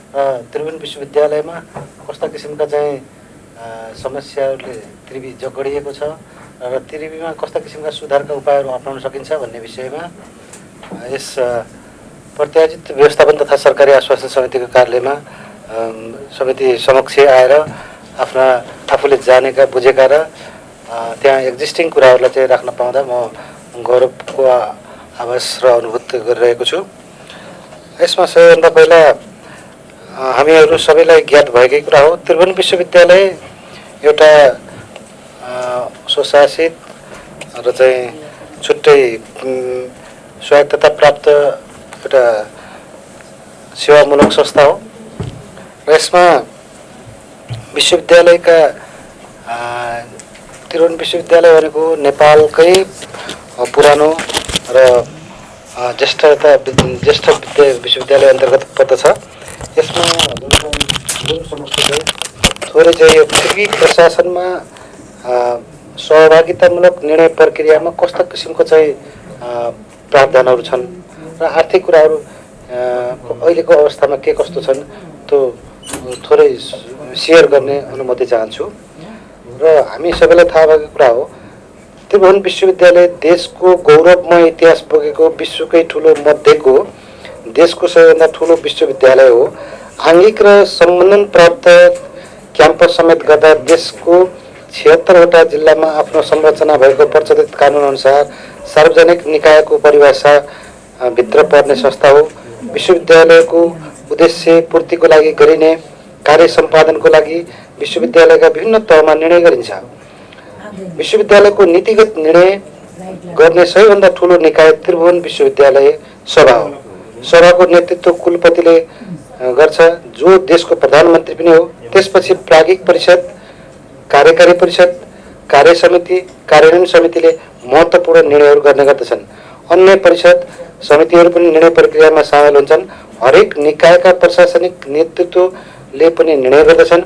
त्रिभुवन विश्वविद्यालयमा कस्ता किसिमका चाहिँ समस्याहरूले त्रिवी जगडिएको छ र त्रिवीमा कस्ता किसिमका सुधारका उपायहरू अपनाउन सकिन्छ भन्ने विषयमा यस प्रत्याजित व्यवस्थापन तथा सरकारी आश्वासन समितिको कार्यालयमा समिति समक्ष आएर आफ्ना आफूले जानेका बुझेका र त्यहाँ एक्जिस्टिङ कुराहरूलाई चाहिँ राख्न पाउँदा म गौरवको आभास र अनुभूत गरिरहेको छु। यसमा सबैभन्दा पहिला हामीहरू सबैलाई ज्ञात भएकै कुरा हो, त्रिभुवन विश्वविद्यालय एउटा स्वशासित र चाहिँ छुट्टै स्वायत्तता प्राप्त एउटा सेवामूलक संस्था हो र यसमा विश्वविद्यालयका त्रिभुवन विश्वविद्यालय भनेको नेपालकै पुरानो र ज्येष्ठ विश्वविद्यालय अन्तर्गत पर्दछ। यसमा थोरै चाहिँ यो त्रिवी प्रशासनमा सहभागितामूलक निर्णय प्रक्रियामा कस्ता किसिमको चाहिँ प्रावधानहरू छन् र आर्थिक कुराहरू अहिलेको अवस्थामा के कस्तो छन् त्यो थोरै सेयर गर्ने अनुमति चाहन्छु। र हामी सबैलाई थाहा भएको कुरा हो, त्रिभुवन विश्वविद्यालय देशको गौरवमय इतिहास बोकेको विश्वकै ठुलो मध्येको देशको सबैभन्दा ठुलो विश्वविद्यालय हो। आङ्गिक र सम्बन्धन प्राप्त क्याम्पस समेत गर्दा देशको 76वटा जिल्लामा आफ्नो संरचना भएको प्रचलित कानुन अनुसार सार्वजनिक निकायको परिभाषा भित्र पर्ने संस्था हो। विश्वविद्यालयको उद्देश्य पूर्तिको लागि गरिने कार्य सम्पादनको लागि विश्वविद्यालयका विभिन्न तहमा निर्णय गरिन्छ। विश्वविद्यालयको नीतिगत निर्णय गर्ने सबैभन्दा ठुलो निकाय त्रिभुवन विश्वविद्यालय सभा हो। सभाको नेतृत्व कुलपतिले गर्छ, जो देशको प्रधानमन्त्री पनि हो। त्यसपछि प्राज्ञिक परिषद, कार्यकारी परिषद, कार्य समिति, कार्यान्वयन समितिले महत्त्वपूर्ण निर्णयहरू गर्ने गर्दछन्। अन्य परिषद समितिहरू पनि निर्णय प्रक्रियामा सामेल हुन्छन्। हरेक निकायका प्रशासनिक नेतृत्वले पनि निर्णय गर्दछन्।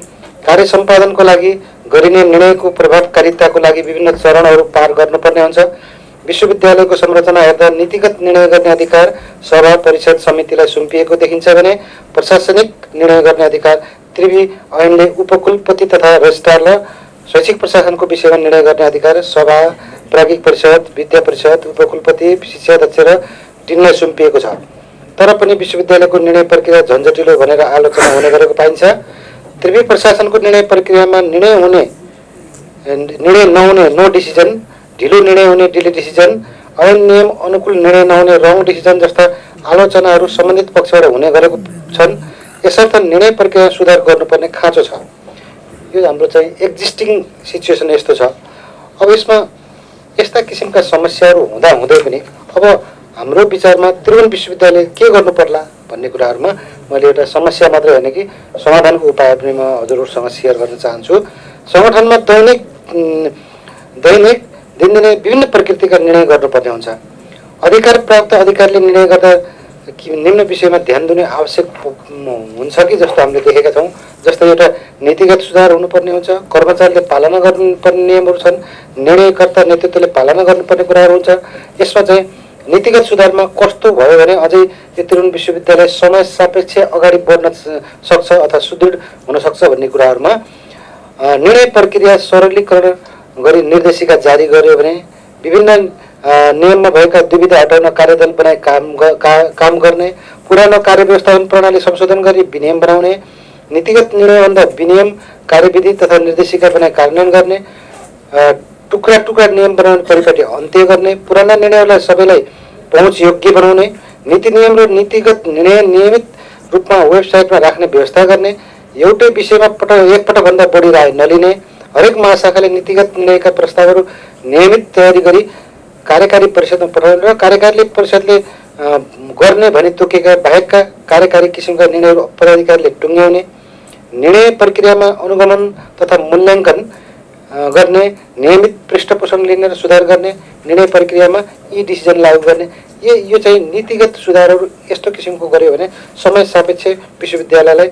कार्य सम्पादनको लागि गरिने निर्णयको प्रभावकारिताको लागि विभिन्न चरणहरू पार गर्नुपर्ने हुन्छ। विश्वविद्यालयको संरचना हेर्दा नीतिगत निर्णय गर्ने अधिकार सभा परिषद समितिलाई सुम्पिएको देखिन्छ भने प्रशासनिक निर्णय गर्ने अधिकार त्रिवी ऐनले उपकुलपति तथा रजिस्ट्रार र शैक्षिक प्रशासनको विषयमा निर्णय गर्ने अधिकार सभा, प्राज्ञिक परिषद, विद्या परिषद, उपकुलपति, शिक्षाध्यक्ष र डिनलाई सुम्पिएको छ। तर पनि विश्वविद्यालयको निर्णय प्रक्रिया झन्झटिलो भनेर आलोचना हुने गरेको पाइन्छ। त्रिवी प्रशासनको निर्णय प्रक्रियामा निर्णय नहुने नो डिसिजन, ढिलो निर्णय हुने डिले डिसिजन, ऐन नियम अनुकूल निर्णय नहुने रङ डिसिजन जस्ता आलोचनाहरू सम्बन्धित पक्षबाट हुने गरेको छन्। यसर्थ निर्णय प्रक्रिया सुधार गर्नुपर्ने खाँचो छ। यो हाम्रो चाहिँ एक्जिस्टिङ सिचुएसन यस्तो छ। अब यसमा यस्ता किसिमका समस्याहरू हुँदा हुँदै पनि अब हाम्रो विचारमा त्रिभुवन विश्वविद्यालय के गर्नु पर्ला भन्ने कुराहरूमा मैले एउटा समस्या मात्रै होइन कि समाधानको उपाय पनि म हजुरहरूसँग सेयर गर्न चाहन्छु। सङ्गठनमा दैनिक दिनदिनै विभिन्न प्रकृतिका निर्णय गर्नुपर्ने हुन्छ। अधिकार प्राप्त अधिकारीले निर्णय गर्दा निम्न विषयमा ध्यान दिने आवश्यक हुन्छ कि जस्तो हामीले देखेका छौँ। जस्तै एउटा नीतिगत सुधार हुनुपर्ने हुन्छ, कर्मचारीले पालना गर्नुपर्ने नियमहरू छन्, निर्णयकर्ता नेतृत्वले पालना गर्नुपर्ने कुराहरू हुन्छ। यसमा चाहिँ नीतिगत सुधारमा कस्तो भयो भने अझै यो त्रिभुवन विश्वविद्यालय समय सापेक्ष अगाडि बढ्न सक्छ अथवा सुदृढ हुन सक्छ भन्ने कुराहरूमा निर्णय प्रक्रिया सरलीकरण गरी निर्देशिका जारी गर्यो भने विभिन्न नियममा भएका दुविधा हटाउन कार्यदल बनाई काम गर्ने, पुरानो कार्य व्यवस्थापन प्रणाली संशोधन गरी विनियम बनाउने, नीतिगत निर्णयभन्दा विनियम कार्यविधि तथा निर्देशिका बनाई कार्यान्वयन गर्ने, टुक्रा टुक्रा नियम बनाउने परिपाटी अन्त्य गर्ने, पुराना निर्णयहरूलाई सबैलाई पहुँच योग्य बनाउने, नीति नियम र नीतिगत निर्णय नियमित रूपमा वेबसाइटमा राख्ने व्यवस्था गर्ने, एउटै विषयमा एकपटकभन्दा बढी राय नलिने, हरेक महाशाखाले नीतिगत निर्णयका प्रस्तावहरू नियमित तयारी गरी कार्यकारी परिषदमा पठाउने र कार्यकारी परिषदले गर्ने भनी तोकेका बाहेकका कार्यकारी किसिमका निर्णयहरू पदाधिकारीले टुङ्ग्याउने, निर्णय प्रक्रियामा अनुगमन तथा मूल्याङ्कन गर्ने, नियमित पृष्ठपोषण लिने र सुधार गर्ने, निर्णय प्रक्रियामा यी डिसिजन लागू गर्ने, यो चाहिँ नीतिगत सुधारहरू यस्तो किसिमको गर्यो भने समय सापेक्ष विश्वविद्यालयलाई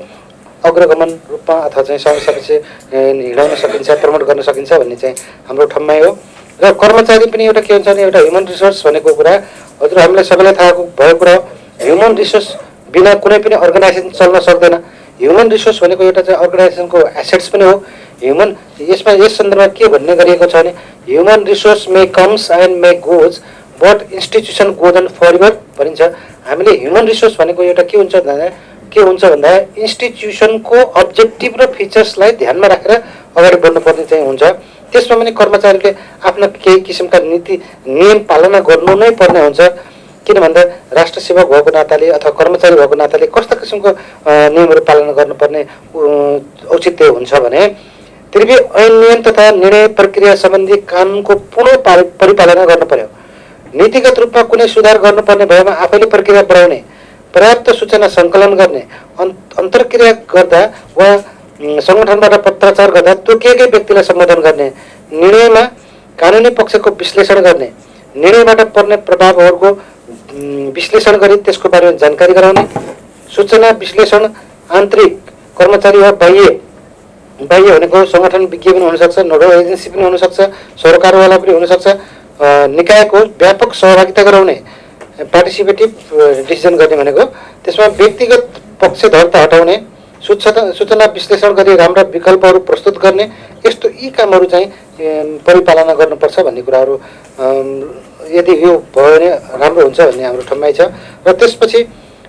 अग्रगमन रूपमा अथवा चाहिँ समय सापेक्ष हिँडाउन सकिन्छ, प्रमोट गर्न सकिन्छ भन्ने चाहिँ हाम्रो ठम्माइ हो। र कर्मचारी पनि एउटा के हुन्छ भने एउटा ह्युमन रिसोर्स भनेको कुरा हजुर हामीलाई सबैलाई थाहा भएको कुरा हो। ह्युमन रिसोर्स बिना कुनै पनि अर्गनाइजेसन चल्न सक्दैन। ह्युमन रिसोर्स भनेको एउटा चाहिँ अर्गनाइजेसनको एसेट्स पनि हो। ह्युमन यसमा यस सन्दर्भमा के भन्ने गरिएको छ भने human resource may comes and may goes but institution goes and forward भनिन्छ। हामीले ह्युमन रिसोर्स भनेको एउटा के हुन्छ भन्दा इन्स्टिट्युसनको अब्जेक्टिभ र फिचर्सलाई ध्यानमा राखेर अगाडि बढ्नुपर्ने चाहिँ हुन्छ। त्यसमा पनि कर्मचारीले आफ्ना केही किसिमका नीति नियम पालना गर्नु नै पर्ने हुन्छ। किन भन्दा राष्ट्र सेवक भएको नाताले अथवा कर्मचारी भएको नाताले कस्ता किसिमको नियमहरू पालना गर्नुपर्ने औचित्य हुन्छ भने त्रिवी ऐन नियम तथा निर्णय प्रक्रिया सम्बन्धी कानुनको पूर्ण परिपालना गर्नु पर्यो। नीतिगत रूपमा कुनै सुधार गर्नुपर्ने भएमा आफैले प्रक्रिया बढाउने, पर्याप्त सूचना सङ्कलन गर्ने, अन्तर्क्रिया गर्दा वा सङ्गठनबाट पत्राचार गर्दा तोकिएकै व्यक्तिलाई सम्बोधन गर्ने, निर्णयमा कानुनी पक्षको विश्लेषण गर्ने, निर्णयबाट पर्ने प्रभावहरूको विश्लेषण गरी त्यसको बारेमा जानकारी गराउने, सूचना विश्लेषण आन्तरिक कर्मचारी वा बाह्य भनेको सङ्गठन विज्ञ पनि हुनसक्छ, नोडल एजेन्सी पनि हुनसक्छ, सरकारवाला पनि हुनसक्छ, निकायको व्यापक सहभागिता गराउने, पार्टिसिपेटिभ डिसिजन गर्ने भनेको त्यसमा व्यक्तिगत पक्षधरता हटाउने, सूचना विश्लेषण गरी राम्रा विकल्पहरू प्रस्तुत गर्ने, यस्तो यी कामहरू चाहिँ परिपालना गर्नुपर्छ भन्ने कुराहरू यदि यो भयो भने राम्रो हुन्छ भन्ने हाम्रो ठम्माइ छ। र त्यसपछि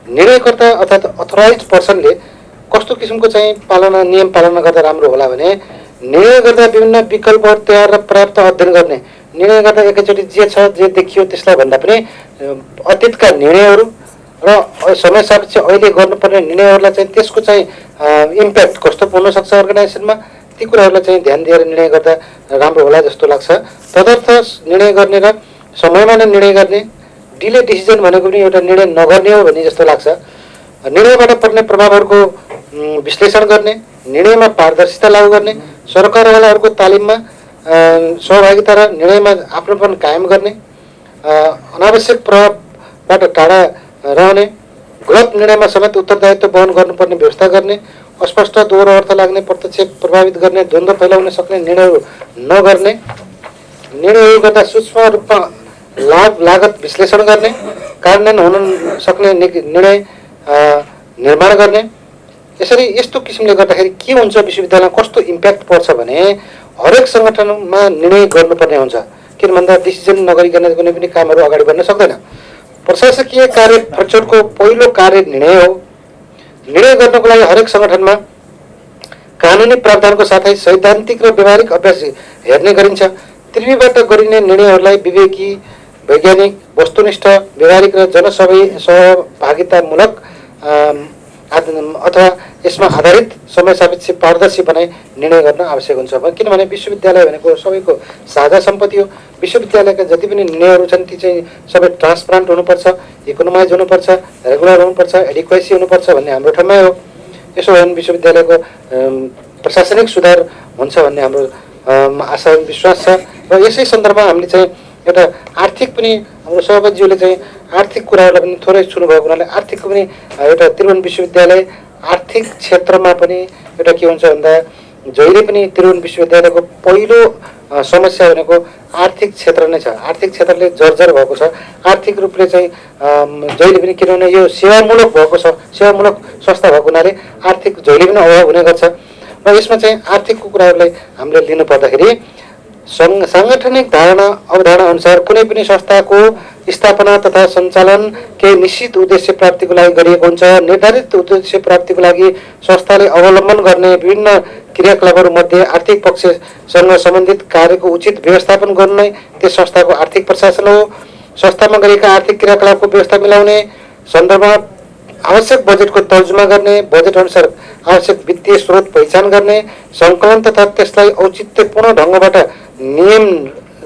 निर्णयकर्ता अर्थात् अथोराइज पर्सनले कस्तो किसिमको चाहिँ नियम पालना गर्दा राम्रो होला भने निर्णय गर्दा विभिन्न विकल्पहरू तयार र पर्याप्त अध्ययन गर्ने, निर्णय गर्दा एकैचोटि जे छ जे देखियो त्यसलाई भन्दा पनि अतीतका निर्णयहरू र समय सापेक्ष अहिले गर्नुपर्ने निर्णयहरूलाई चाहिँ त्यसको चाहिँ इम्प्याक्ट कस्तो हुनसक्छ अर्गनाइजेसनमा ती कुराहरूलाई चाहिँ ध्यान दिएर निर्णय गर्दा राम्रो होला जस्तो लाग्छ। तदर्थ निर्णय गर्ने र समयमा नै निर्णय गर्ने, डिले डिसिजन भनेको पनि एउटा निर्णय नगर्ने हो भन्ने जस्तो लाग्छ। निर्णयबाट पर्ने प्रभावहरूको विश्लेषण गर्ने, निर्णयमा पारदर्शिता लागू गर्ने, सरकारवालाहरूको तालिममा सहभागिता र निर्णयमा आफ्नोपन कायम गर्ने, अनावश्यक प्रभावबाट टाढा रहने, गलत निर्णयमा समेत उत्तरदायित्व वहन गर्नुपर्ने व्यवस्था गर्ने, अस्पष्ट दोहोरो अर्थ लाग्ने, प्रत्यक्ष प्रभावित गर्ने, द्वन्द्व फैलाउन सक्ने निर्णयहरू नगर्ने, निर्णयहरू गर्दा सूक्ष्म रूपमा लाभ लागत विश्लेषण गर्ने, कार्यान्वयन हुन सक्ने निर्णय निर्माण गर्ने। यसरी यस्तो किसिमले गर्दाखेरि के हुन्छ विश्वविद्यालयमा कस्तो इम्प्याक्ट पर्छ भने हरेक सङ्गठनमा निर्णय गर्नुपर्ने हुन्छ। किन भन्दा डिसिजन नगरिकन कुनै पनि कामहरू अगाडि बढ्न सक्दैन। प्रशासकीय कार्य प्रचुरको पहिलो कार्य निर्णय हो। निर्णय गर्नको लागि हरेक सङ्गठनमा कानुनी प्रावधानको साथै सैद्धान्तिक र व्यवहारिक अभ्यास हेर्ने गरिन्छ। त्रिवीबाट गरिने निर्णयहरूलाई विवेकी, वैज्ञानिक, वस्तुनिष्ठ, व्यवहारिक र जनसहभागितामूलक अथवा यसमा आधारित समय सापेक्ष पारदर्शी बनाई निर्णय गर्न आवश्यक हुन्छ। किनभने विश्वविद्यालय भनेको सबैको साझा सम्पत्ति हो। विश्वविद्यालयका जति पनि निर्णयहरू छन् ती चाहिँ सबै ट्रान्सपारेन्ट हुनुपर्छ, इकोनोमाइज हुनुपर्छ, रेगुलर हुनुपर्छ, एडिक्वेसी हुनुपर्छ भन्ने हाम्रो ठम्मै हो। यसो हो भने विश्वविद्यालयको प्रशासनिक सुधार हुन्छ भन्ने हाम्रो आशा विश्वास छ। र यसै सन्दर्भमा हामीले चाहिँ एउटा आर्थिक पनि हाम्रो सभापतिज्यूले चाहिँ आर्थिक कुराहरूलाई पनि थोरै छुनुभएको हुनाले आर्थिकको पनि एउटा त्रिभुवन विश्वविद्यालय आर्थिक क्षेत्रमा पनि एउटा के हुन्छ भन्दा जहिले पनि त्रिभुवन विश्वविद्यालयको पहिलो समस्या भनेको आर्थिक क्षेत्र नै छ। आर्थिक क्षेत्रले जर्जर भएको छ। आर्थिक रूपले चाहिँ जहिले पनि किनभने यो सेवामूलक भएको छ, सेवामूलक संस्था भएको हुनाले आर्थिक जहिले पनि अभाव हुने गर्छ। र यसमा चाहिँ आर्थिकको कुराहरूलाई हामीले लिनु पर्दाखेरि साङ्गठनिक अवधारणा अनुसार कुनै पनि संस्थाको स्थापना तथा सञ्चालन केही निश्चित उद्देश्य प्राप्तिको लागि गरिएको हुन्छ। निर्धारित उद्देश्य प्राप्तिको लागि संस्थाले अवलम्बन गर्ने विभिन्न क्रियाकलापहरूमध्ये आर्थिक पक्षसँग सम्बन्धित कार्यको उचित व्यवस्थापन गर्नु नै त्यस संस्थाको आर्थिक प्रशासन हो। संस्थामा गरिएका आर्थिक क्रियाकलापको व्यवस्था मिलाउने, सन्दर्भमा आवश्यक बजेटको तर्जुमा गर्ने, बजेट अनुसार आवश्यक वित्तीय स्रोत पहिचान गर्ने, सङ्कलन तथा त्यसलाई औचित्यपूर्ण ढङ्गबाट नियम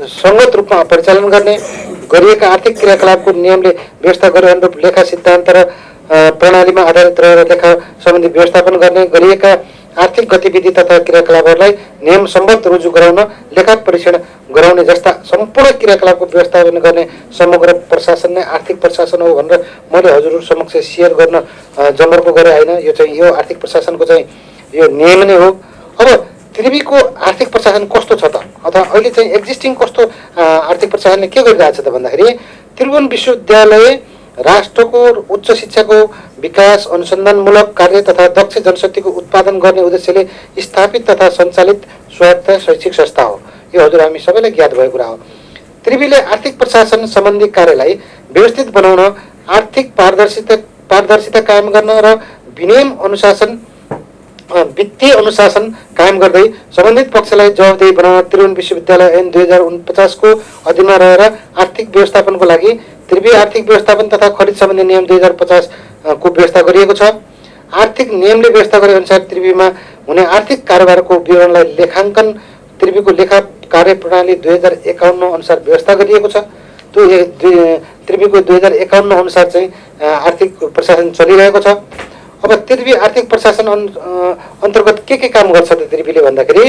सङ्गत रूपमा परिचालन गर्ने, गरिएका आर्थिक क्रियाकलापको नियमले व्यवस्था गरे अनुरूप लेखा सिद्धान्त र प्रणालीमा आधारित रहेर लेखा सम्बन्धी व्यवस्थापन गर्ने, गरिएका आर्थिक गतिविधि तथा क्रियाकलापहरूलाई नियम सम्बद्ध रुजु गराउन लेखा परीक्षण गराउने जस्ता सम्पूर्ण क्रियाकलापको व्यवस्थापन गर्ने समग्र प्रशासन नै आर्थिक प्रशासन हो भनेर मैले हजुरहरू समक्ष सेयर गर्न जमर्को गरे होइन। यो चाहिँ यो आर्थिक प्रशासनको चाहिँ यो नियम नै हो। अब त्रिवीको आर्थिक प्रशासन कस्तो छ त अथवा अहिले चाहिँ एक्जिस्टिङ कस्तो आर्थिक प्रशासनले के गरिरहेको छ त भन्दाखेरि त्रिभुवन विश्वविद्यालय राष्ट्रको उच्च शिक्षाको विकास, अनुसन्धानमूलक कार्य तथा दक्ष जनशक्तिको उत्पादन गर्ने उद्देश्यले स्थापित तथा सञ्चालित स्वायत्त शैक्षिक संस्था हो। यो हजुर हामी सबैलाई ज्ञात भएको कुरा हो। त्रिवीले आर्थिक प्रशासन सम्बन्धी कार्यलाई व्यवस्थित बनाउन, आर्थिक पारदर्शिता कायम गर्न र वित्तीय अनुशासन कायम गर्दै सम्बन्धित पक्षलाई जवाफदेही बनाउन त्रिभुवन विश्वविद्यालय ऐन 2049 को अधीनमा रहेर आर्थिक व्यवस्थापनको लागि त्रिवी आर्थिक व्यवस्थापन तथा खरिद सम्बन्धी नियम 2050 को व्यवस्था गरिएको छ। आर्थिक नियमले व्यवस्था गरे अनुसार त्रिवीमा हुने आर्थिक कारोबारको विवरणलाई लेखाङ्कन त्रिवीको लेखा कार्य प्रणाली 2051 अनुसार व्यवस्था गरिएको छ। त्यो त्रिवीको 2051 अनुसार चाहिँ आर्थिक प्रशासन चलिरहेको छ। अब त्रिवी आर्थिक प्रशासन अन्तर्गत के काम गर्छ त त्रिवीले भन्दाखेरि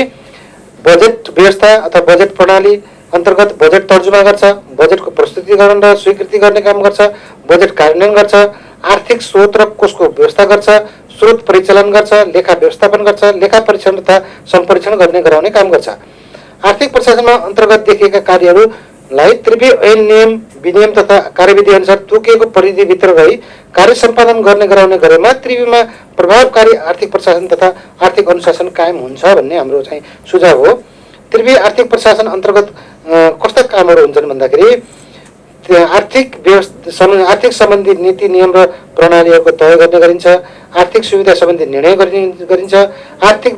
बजेट व्यवस्था अथवा बजेट प्रणाली अन्तर्गत बजेट तर्जुमा गर्छ, बजेटको प्रस्तुतिकरण र स्वीकृति गर्ने काम गर्छ, बजेट कार्यान्वयन गर्छ, आर्थिक स्रोत र कोषको व्यवस्था गर्छ, स्रोत परिचालन गर्छ, लेखा व्यवस्थापन गर्छ, लेखा परीक्षण तथा सम्परीक्षण गराउने काम गर्छ। आर्थिक प्रशासनमा अन्तर्गत देखिएका कार्यहरूलाई त्रिवी ऐन नियम विनियम तथा कार्यविधि अनुसार तोकिएको परिधिभित्र रही कार्य सम्पादन गराउने गरेमा त्रिवीमा प्रभावकारी आर्थिक प्रशासन तथा आर्थिक अनुशासन कायम हुन्छ भन्ने हाम्रो चाहिँ सुझाव हो। त्रिवी आर्थिक प्रशासन अन्तर्गत कस्ता कामहरू हुन्छन् भन्दाखेरि आर्थिक सम्बन्धी नीति नियम र प्रणालीहरूको तय गर्ने गरिन्छ, आर्थिक सुविधा सम्बन्धी निर्णय गरिन्छ, आर्थिक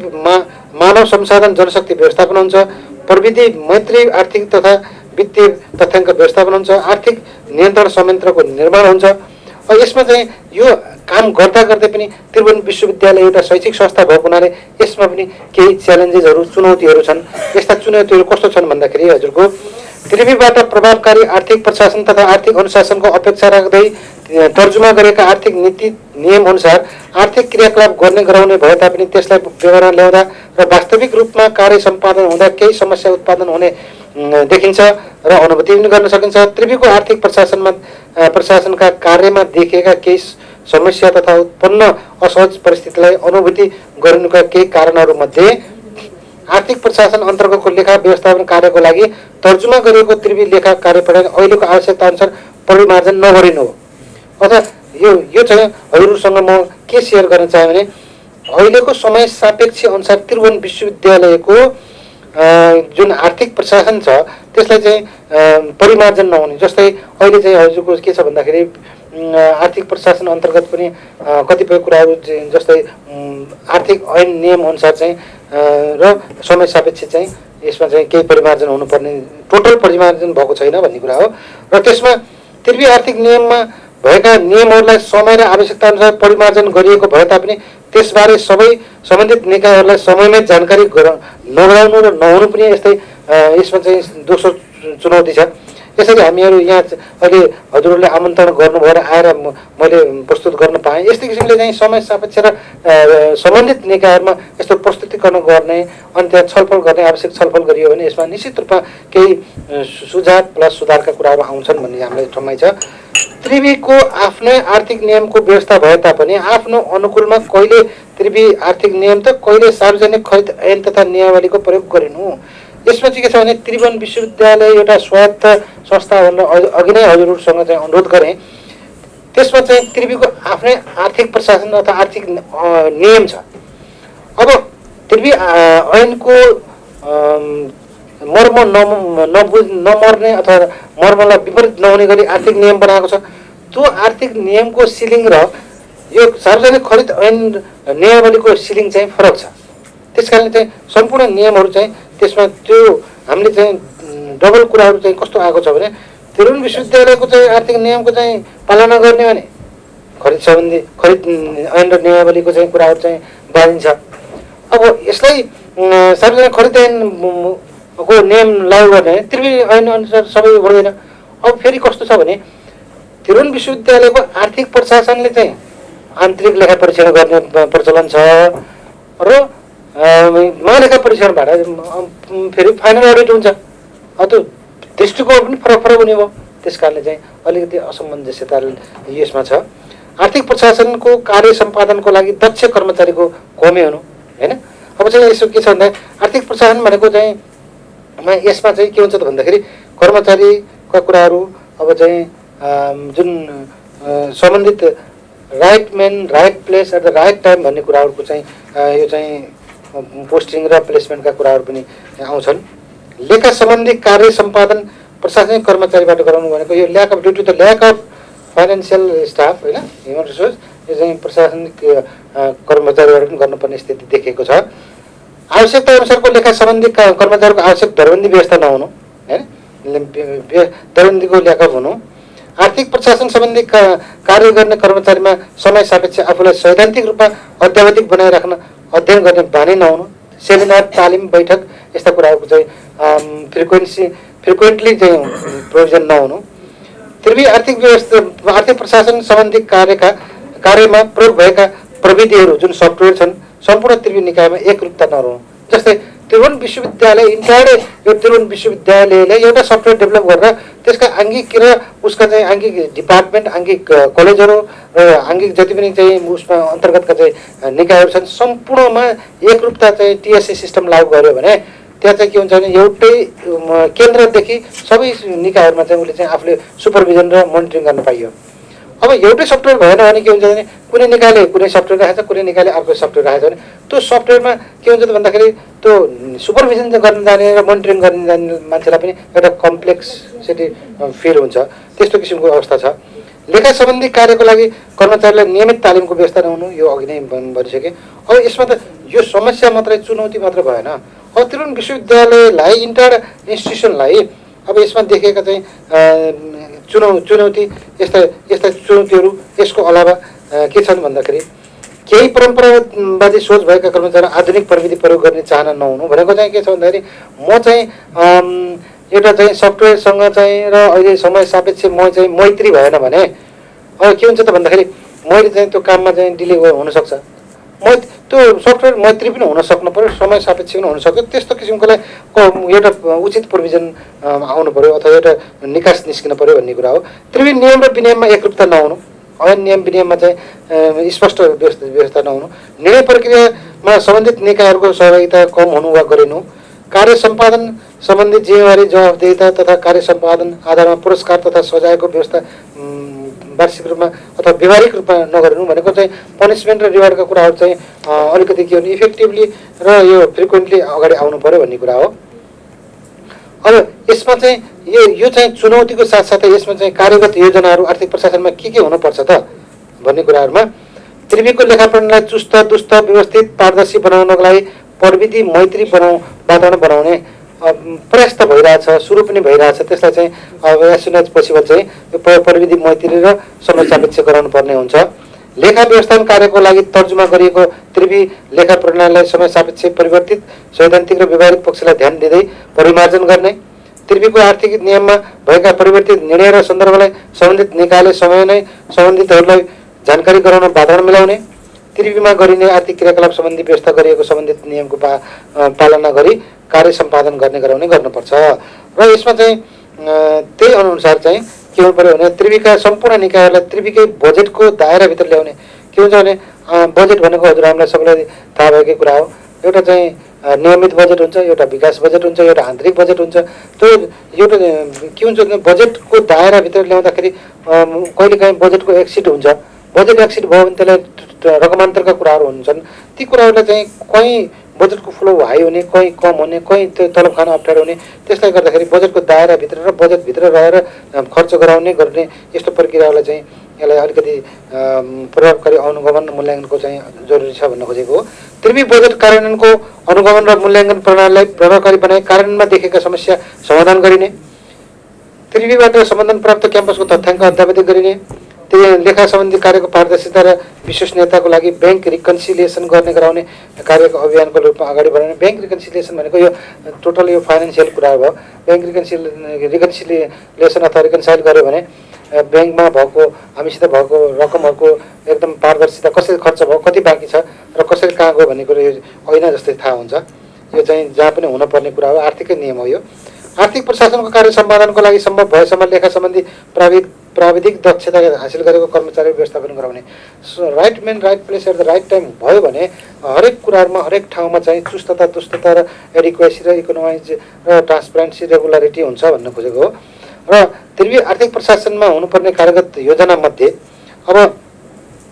मानव संसाधन जनशक्ति व्यवस्थापन हुन्छ, प्रविधि मैत्री आर्थिक तथा वित्तीय तथ्याङ्क व्यवस्थापन हुन्छ, आर्थिक नियन्त्रण संयन्त्रको निर्माण हुन्छ। यसमा चाहिँ यो काम गर्दा गर्दै पनि त्रिभुवन विश्वविद्यालय एउटा शैक्षिक संस्था भएको हुनाले यसमा पनि केही च्यालेन्जेसहरू चुनौतीहरू छन्। यस्ता चुनौतीहरू कस्तो छन् भन्दाखेरि हजुरको त्रिवीबाट प्रभावकारी आर्थिक प्रशासन तथा आर्थिक अनुशासनको अपेक्षा राख्दै तर्जुमा गरेका आर्थिक नीति नियम अनुसार आर्थिक क्रियाकलाप गराउने भए तापनि त्यसलाई व्यवहारमा ल्याउँदा र वास्तविक रूपमा कार्य सम्पादन हुँदा केही समस्या उत्पादन हुने देखिन्छ र अनुभूति पनि गर्न सकिन्छ। त्रिवीको आर्थिक प्रशासनका कार्यमा देखिएका केही समस्या तथा उत्पन्न असहज परिस्थितिलाई अनुभूति गर्नुका केही कारणहरूमध्ये आर्थिक प्रशासन अन्तर्गतको लेखा व्यवस्थापन कार्यको लागि तर्जुमा गरिएको त्रिवी लेखा कार्य प्रणाली अहिलेको आवश्यकता अनुसार परिमार्जन नगरिनु हो। अथवा यो चाहिँ हजुरसँग म के सेयर गर्न चाहे भने अहिलेको समय सापेक्ष अनुसार त्रिभुवन विश्वविद्यालयको जुन आर्थिक प्रशासन छ त्यसलाई चाहिँ परिमार्जन नहुने। जस्तै अहिले चाहिँ हजुरको के छ भन्दाखेरि आर्थिक प्रशासन अन्तर्गत पनि कतिपय कुराहरू जस्तै आर्थिक ऐन नियम अनुसार चाहिँ र समय सापेक्ष चाहिँ यसमा चाहिँ केही परिमार्जन हुनुपर्ने, टोटल परिमार्जन भएको छैन भन्ने कुरा हो। र त्यसमा त्रिवी आर्थिक नियममा भएका नियमहरूलाई समय र आवश्यकता अनुसार परिमार्जन गरिएको भए तापनि त्यसबारे सबै सम्बन्धित निकायहरूलाई समयमै जानकारी नगराउनु र नहुनु पनि यस्तै यसमा चाहिँ दोस्रो चुनौती छ। यसरी हामीहरू यहाँ अहिले हजुरहरूले आमन्त्रण गर्नुभएर आएर मैले प्रस्तुत गर्न पाएँ। यस्तै किसिमले चाहिँ समय सापेक्ष र सम्बन्धित निकायहरूमा यस्तो प्रस्तुतिकरण गर्ने अनि त्यहाँ छलफल गर्ने आवश्यक छलफल गरियो भने यसमा निश्चित रूपमा केही सुझाव प्लस सुधारका कुराहरू आउँछन् भन्ने हामीलाई ठम्माइ छ। त्रिवीको आफ्नै आर्थिक नियमको व्यवस्था भए तापनि आफ्नो अनुकूलमा कहिले त्रिवी आर्थिक नियम त कहिले सार्वजनिक खरिद ऐन तथा नियमावलीको प्रयोग गरिनु। यसमा चाहिँ के छ भने त्रिभुवन विश्वविद्यालय एउटा स्वायत्त संस्था भनेर अघि नै हजुरहरूसँग चाहिँ अनुरोध गरेँ। त्यसमा चाहिँ त्रिवीको आफ्नै आर्थिक प्रशासन अथवा आर्थिक नियम छ। अब त्रिवी ऐनको मर्म नमर्ने अथवा मर्मलाई विपरीत नहुने गरी आर्थिक नियम बनाएको छ। त्यो आर्थिक नियमको सिलिङ र यो सार्वजनिक खरिद ऐन नियमावलीको सिलिङ चाहिँ फरक छ। त्यसकारणले चाहिँ सम्पूर्ण नियमहरू चाहिँ त्यसमा त्यो हामीले चाहिँ डबल कुराहरू चाहिँ कस्तो आएको छ भने त्रिभुवन विश्वविद्यालयको चाहिँ आर्थिक नियमको चाहिँ पालना गर्ने भने खरिद ऐन र नियमावलीको चाहिँ कुराहरू चाहिँ बाँधिन्छ। अब यसलाई सार्वजनिक खरिद ऐनको नियम लागू गर्ने त्रिवी ऐन अनुसार सबै बढ्दैन। अब फेरि कस्तो छ भने त्रिभुवन विश्वविद्यालयको आर्थिक प्रशासनले चाहिँ आन्तरिक लेखा परीक्षण गर्ने प्रचलन छ र महालेखा परीक्षणबाट फेरि फाइनल अडिट हुन्छ। त्यो दृष्टिकोण पनि फरक हुने भयो। त्यस कारणले चाहिँ अलिकति असमञ्जस्यता यसमा छ। आर्थिक प्रशासनको कार्य सम्पादनको लागि दक्ष कर्मचारीको कमी हुनु होइन। अब चाहिँ यसो के छ भन्दा आर्थिक प्रशासन भनेको चाहिँ यसमा चाहिँ के हुन्छ त भन्दाखेरि कर्मचारीका कुराहरू अब चाहिँ जुन सम्बन्धित right man right place at the right time भन्ने कुराहरूको चाहिँ यो चाहिँ पोस्टिङ र प्लेसमेन्टका कुराहरू पनि आउँछन्। लेखा सम्बन्धी कार्य सम्पादन प्रशासनिक कर्मचारीबाट गराउनु भनेको यो lack of due to the lack of financial staff होइन, ह्युमन रिसोर्स, यो चाहिँ प्रशासनिक कर्मचारीबाट पनि गर्नुपर्ने स्थिति देखिएको छ। आवश्यकता अनुसारको लेखा सम्बन्धी कर्मचारीको आवश्यक दरबन्दी व्यवस्था नहुनु होइन, दरबन्दीको ल्याक अफ हुनु, आर्थिक प्रशासन सम्बन्धी कार्य गर्ने कर्मचारीमा समय सापेक्ष आफूलाई सैद्धान्तिक रूपमा अध्यावधिक बनाइराख्न अध्ययन गर्ने बानी नहुनु, सेमिनार तालिम बैठक यस्ता कुराहरूको चाहिँ फ्रिक्वेन्टली चाहिँ प्रोभिजन नहुनु, त्रिवी आर्थिक व्यवस्था आर्थिक प्रशासन सम्बन्धी कार्यमा प्रयोग भएका प्रविधिहरू जुन सफ्टवेयर छन् सम्पूर्ण त्रिवी निकायमा एकरूपता नरहनु। जस्तै त्रिभुवन विश्वविद्यालय इन्टायरली यो त्रिभुवन विश्वविद्यालयले एउटा सफ्टवेयर डेभलप गरेर त्यसका आङ्गिक र उसका चाहिँ आङ्गिक डिपार्टमेन्ट आङ्गिक कलेजहरू र आङ्गिक जति पनि चाहिँ उसमा अन्तर्गतका चाहिँ निकायहरू छन् सम्पूर्णमा एकरूपता चाहिँ टिएससी सिस्टम लागू गर्यो भने त्यहाँ चाहिँ के हुन्छ भने एउटै केन्द्रदेखि सबै निकायहरूमा चाहिँ उसले चाहिँ आफूले सुपरभिजन र मोनिटरिङ गर्न पाइयो। अब एउटै सफ्टवेयर भएन भने के हुन्छ भने कुनै निकायले कुनै सफ्टवेयर राखेको छ, कुनै निकायले अर्को सफ्टवेयर राखेको छ भने त्यो सफ्टवेयरमा के हुन्छ त भन्दाखेरि त्यो सुपरभिजन गर्न जाने र मोनिटरिङ गर्न जाने मान्छेलाई पनि एउटा कम्प्लेक्सिटी फिल हुन्छ। त्यस्तो किसिमको अवस्था छ। लेखा सम्बन्धी कार्यको लागि कर्मचारीलाई नियमित तालिमको व्यवस्था नहुनु यो अघि नै भनिसकेँ। अब यसमा त यो समस्या मात्रै चुनौती मात्र भएन, अब त्रिभुवन विश्वविद्यालयलाई इन्टायर इन्स्टिट्युसनलाई अब यसमा देखेका चाहिँ चुनौती यस्ता चुनौतीहरू यसको अलावा के छन् भन्दाखेरि केही परम्परावादी सोच भएका कर्मचारी आधुनिक प्रविधि प्रयोग गर्ने चाहना नहुनु भनेको चाहिँ के छ भन्दाखेरि म चाहिँ एउटा चाहिँ सफ्टवेयरसँग चाहिँ र अहिले समय सापेक्ष म चाहिँ मैत्री भएन भने अब के हुन्छ त भन्दाखेरि मैले चाहिँ त्यो काममा चाहिँ डिले हुनसक्छ। त्यो सफ्टवेयर मैत्री पनि हुन सक्नु पऱ्यो, समय सापेक्ष पनि हुनसक्छ। त्यस्तो किसिमकोलाई एउटा उचित प्रोभिजन आउनु पऱ्यो अथवा एउटा निकास निस्किन पऱ्यो भन्ने कुरा हो। त्रिवी नियम र विनियममा एकरूपता नहुनु, ऐन नियम विनियममा चाहिँ स्पष्ट व्यवस्था नहुनु, निर्णय प्रक्रियामा सम्बन्धित निकायहरूको सहभागिता कम हुनु वा गरिनु, कार्य सम्पादन सम्बन्धी जिम्मेवारी जवाफदेहिता तथा कार्य सम्पादन आधारमा पुरस्कार तथा सजायको व्यवस्था वार्षिक रूपमा अथवा व्यवहारिक रूपमा नगर्नु भनेको चाहिँ पनिसमेन्ट र रिवार्डका कुराहरू चाहिँ अलिकति के भने इफेक्टिभली र यो फ्रिक्वेन्टली अगाडि आउनु पऱ्यो भन्ने कुरा हो। अब यसमा चाहिँ यो चाहिँ चुनौतीको साथसाथै यसमा चाहिँ कार्यगत योजनाहरू आर्थिक प्रशासनमा के हुनुपर्छ त भन्ने कुराहरूमा त्रिवीको लेखा प्रणालीलाई चुस्त दुस्त व्यवस्थित पारदर्शी बनाउनको लागि प्रविधि मैत्री वातावरण बनाउने प्रयास त भइरहेछ, सुरु पनि भइरहेछ। त्यसलाई चाहिँ अब एसुनेज पोसिबल चाहिँ यो प्रविधि मैत्री र समय सापेक्ष गराउनु पर्ने हुन्छ। लेखा व्यवस्थापन कार्यको लागि तर्जुमा गरिएको त्रिवी लेखा प्रणालीलाई समय सापेक्ष परिवर्तित सैद्धान्तिक र व्यवहारिक पक्षलाई ध्यान दिँदै परिमार्जन गर्ने, त्रिवीको आर्थिक नियममा भएका परिवर्तित निर्णय र सन्दर्भलाई सम्बन्धित निकायले समय नै सम्बन्धितहरूलाई जानकारी गराउन वातावरण मिलाउने, त्रिवीमा गरिने आर्थिक क्रियाकलाप सम्बन्धी व्यवस्था गरिएको सम्बन्धित नियमको पालना गरी कार्य सम्पादन गराउने गर्नुपर्छ। र यसमा चाहिँ त्यही अनुसार चाहिँ के हुनु पर्यो भने त्रिवीका सम्पूर्ण निकायहरूलाई त्रिवीकै बजेटको दायराभित्र ल्याउने। के हुन्छ भने बजेट भनेको हजुर हामीलाई सबैलाई थाहा भएकै कुरा हो। एउटा चाहिँ नियमित बजेट हुन्छ, एउटा विकास बजेट हुन्छ, एउटा आन्तरिक बजेट हुन्छ। त्यो एउटा के हुन्छ भने बजेटको दायराभित्र ल्याउँदाखेरि कहिलेकाहीँ बजेटको एक्सिड हुन्छ। बजेट एक्सिड भयो भने त्यसलाई रकमान्तरका कुराहरू हुन्छन्। ती कुराहरूलाई चाहिँ कहीँ बजेटको फ्लो हाई हुने, कहीँ कम हुने, कहीँ त्यो तलब खान अप्ठ्यारो हुने, त्यसले गर्दाखेरि बजेटको दायराभित्र र बजेटभित्र रहेर खर्च गर्ने यस्तो प्रक्रियालाई चाहिँ यसलाई अलिकति प्रभावकारी अनुगमन मूल्याङ्कनको चाहिँ जरुरी छ भन्न खोजेको हो। त्रिवी बजेट कार्यान्वयनको अनुगमन र मूल्याङ्कन प्रणालीलाई प्रभावकारी बनाई कार्यान्वयनमा देखेका समस्या समाधान गरिने, त्रिवीबाट सम्बन्धन प्राप्त क्याम्पसको तथ्याङ्क अद्यावधिक गरिने, लेखा सम्बन्धी कार्यको पारदर्शिता र विश्वसनीयताको लागि ब्याङ्क रिकन्सिलिएसन गर्ने गराउने कार्यको अभियानको रूपमा अगाडि बढाउने। ब्याङ्क रिकन्सिलिएसन भनेको यो टोटल यो फाइनेन्सियल कुरा भयो। ब्याङ्क रिकन्सिलिएसन अथवा रिकन्साइल गर्यो भने ब्याङ्कमा भएको हामीसित भएको रकमहरूको एकदम पारदर्शिता, कसरी खर्च भयो, कति बाँकी छ र कसरी कहाँ गयो भन्ने कुरो ऐना जस्तै थाहा हुन्छ। यो चाहिँ जहाँ पनि हुनुपर्ने कुरा हो, आर्थिकै नियम हो यो। आर्थिक प्रशासनको कार्य सम्पादनको लागि सम्भव भएसम्म लेखा सम्बन्धी प्राविधिक दक्षता हासिल गरेको कर्मचारी व्यवस्थापन गराउने। Right man right place at the right time भयो भने हरेक कुराहरूमा हरेक ठाउँमा चाहिँ चुस्तता दुस्तता र एडिक्वेसी र इकोनोमाइज र ट्रान्सपेरेन्सी रेगुलारिटी हुन्छ भन्न खोजेको हो। र त्रिवी आर्थिक प्रशासनमा हुनुपर्ने कार्यगत योजनामध्ये अब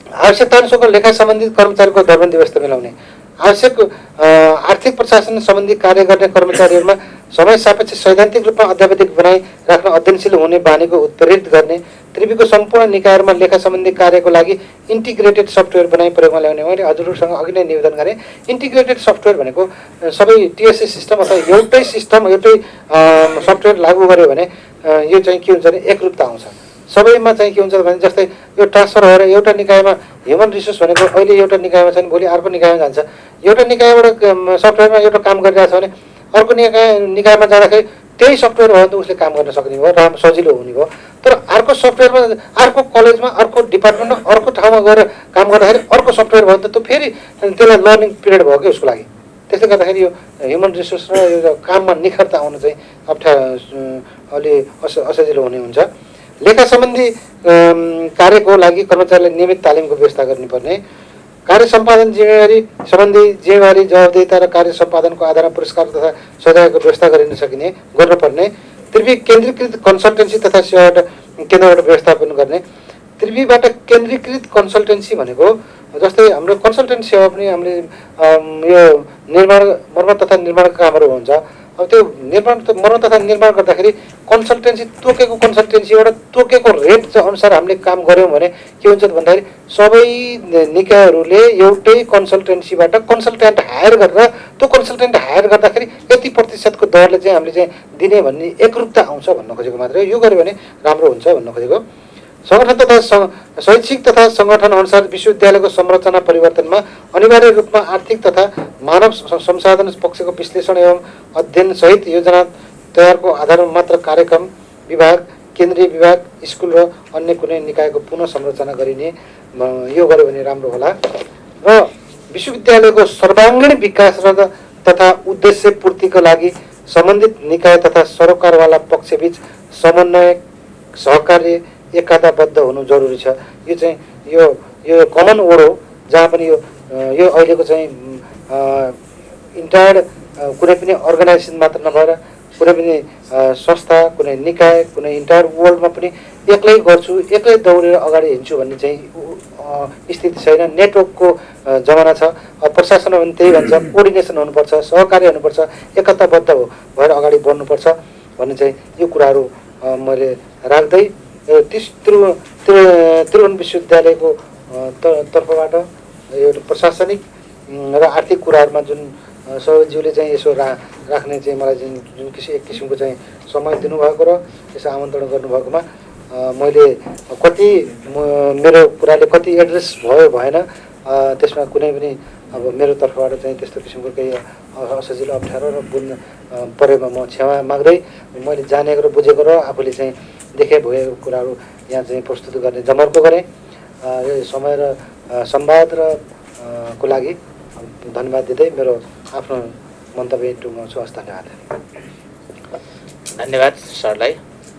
आवश्यकताअनुसारको लेखा सम्बन्धित कर्मचारीको दरबन्दी व्यवस्था मिलाउने, आवश्यक आर्थिक प्रशासन सम्बन्धी कार्य गर्ने कर्मचारीहरूमा समय सापेक्ष सैद्धान्तिक रूपमा अध्यावधिक बनाई राख्न अध्ययनशील हुने बानीको उत्प्रेरित गर्ने, त्रिवीको सम्पूर्ण निकायहरूमा लेखा सम्बन्धी कार्यको लागि इन्टिग्रेटेड सफ्टवेयर बनाई प्रयोगमा ल्याउने। मैले हजुरहरूसँग अघि नै निवेदन गरेँ, इन्टिग्रेटेड सफ्टवेयर भनेको सबै टिएससी सिस्टम अथवा एउटै सिस्टम एउटै सफ्टवेयर लागू गर्यो भने यो चाहिँ के हुन्छ भने एकरूपता आउँछ। सबैमा चाहिँ के हुन्छ भने जस्तै यो ट्रान्सफर भएर एउटा निकायमा ह्युमन रिसोर्स भनेको अहिले एउटा निकायमा छ भने भोलि अर्को निकायमा जान्छ। एउटा निकायबाट सफ्टवेयरमा एउटा काम गरिरहेको छ भने अर्को निकायमा जाँदाखेरि त्यही सफ्टवेयर भयो भने त उसले काम गर्न सक्ने भयो, राम्रो सजिलो हुने भयो। तर अर्को सफ्टवेयरमा अर्को कलेजमा अर्को डिपार्टमेन्टमा अर्को ठाउँमा गएर काम गर्दाखेरि अर्को सफ्टवेयर भयो भने त त्यो फेरि त्यसलाई लर्निङ पिरियड भयो कि उसको लागि। त्यसले गर्दाखेरि यो ह्युमन रिसोर्स र यो काममा निखरता आउनु चाहिँ अलि असजिलो हुने हुन्छ। लेखा सम्बन्धी कार्यको लागि कर्मचारीलाई नियमित तालिमको व्यवस्था गर्नुपर्ने, कार्य सम्पादन जिम्मेवारी सम्बन्धी जिम्मेवारी जवाबदेता र कार्य सम्पादनको आधारमा पुरस्कार तथा सजायको व्यवस्था गर्नुपर्ने, त्रिवी केन्द्रीकृत कन्सल्टेन्सी तथा सेवाबाट केन्द्रबाट व्यवस्थापन गर्ने। त्रिवीबाट केन्द्रीकृत कन्सल्टेन्सी भनेको जस्तै हाम्रो कन्सल्टेन्ट सेवा पनि हामीले यो मर्मत तथा निर्माणका कामहरू हुन्छ। अब त्यो मर्मत तथा निर्माण गर्दाखेरि कन्सल्टेन्सी तोकेको कन्सल्टेन्सीबाट तोकेको रेट अनुसार हामीले काम गऱ्यौँ भने के हुन्छ भन्दाखेरि सबै निकायहरूले एउटै कन्सल्टेन्सीबाट कन्सल्टेन्ट हायर गरेर त्यो कन्सल्टेन्ट हायर गर्दाखेरि यति प्रतिशतको दरले चाहिँ हामीले चाहिँ दिने भन्ने एकरूपता आउँछ भन्न खोजेको मात्रै। यो गऱ्यो भने राम्रो हुन्छ भन्न खोजेको। संगठन तथा शैक्षिक तथा संगठन अनुसार विश्वविद्यालयको संरचना परिवर्तनमा अनिवार्य रूपमा आर्थिक तथा मानव संसाधन पक्षको विश्लेषण एवं अध्ययन सहित योजना तयारको आधारमा मात्र कार्यक्रम विभाग, केन्द्रीय विभाग, स्कुल र अन्य कुनै निकायको पुनः संरचना गरिने, यो गर्यो भने राम्रो होला। र विश्वविद्यालयको सर्वाङ्गीण विकास र तथा उद्देश्य पूर्तिको लागि सम्बन्धित निकाय तथा सरोकारवाला पक्षबीच समन्वय, सहकार्य, एकताबद्ध हुनु जरुरी छ। यो चाहिँ यो कमन वर्ड हो जहाँ पनि यो अहिलेको चाहिँ इन्टायर कुनै पनि अर्गनाइजेसन मात्र नभएर कुनै पनि संस्था, कुनै निकाय, कुनै इन्टायर वर्ल्डमा पनि एक्लै गर्छु, एक्लै दौडेर अगाडि हिँड्छु भन्ने चाहिँ स्थिति छैन। नेटवर्कको जमाना छ। प्रशासनमा पनि त्यही भन्छ, कोअर्डिनेसन हुनुपर्छ, सहकार्य हुनुपर्छ, एकताबद्ध भएर अगाडि बढ्नुपर्छ भन्ने चाहिँ यो कुराहरू मैले राख्दै त्रिभुवन विश्वविद्यालयको तर्फबाट एउटा प्रशासनिक र आर्थिक कुराहरूमा जुन सचिवले चाहिँ यसो राख्ने चाहिँ मलाई जुन एक किसिमको चाहिँ समय दिनुभएको र यसो आमन्त्रण गर्नुभएकोमा मैले कति मेरो कुराले कति एड्रेस भयो भएन त्यसमा कुनै पनि अब मेरो तर्फबाट चाहिँ त्यस्तो किसिमको केही असजिलो अप्ठ्यारो र बुझ्न परेमा म क्षमा माग्दै मैले जानेको र बुझेको र आफूले चाहिँ देखे भएको कुराहरू यहाँ चाहिँ प्रस्तुत गर्ने जमर्को गरेँ। यो समय र संवाद र को लागि धन्यवाद दिँदै मेरो आफ्नो मन्तव्य टुङ्गाउँछु। हस्, धन्यवाद। धन्यवाद सरलाई।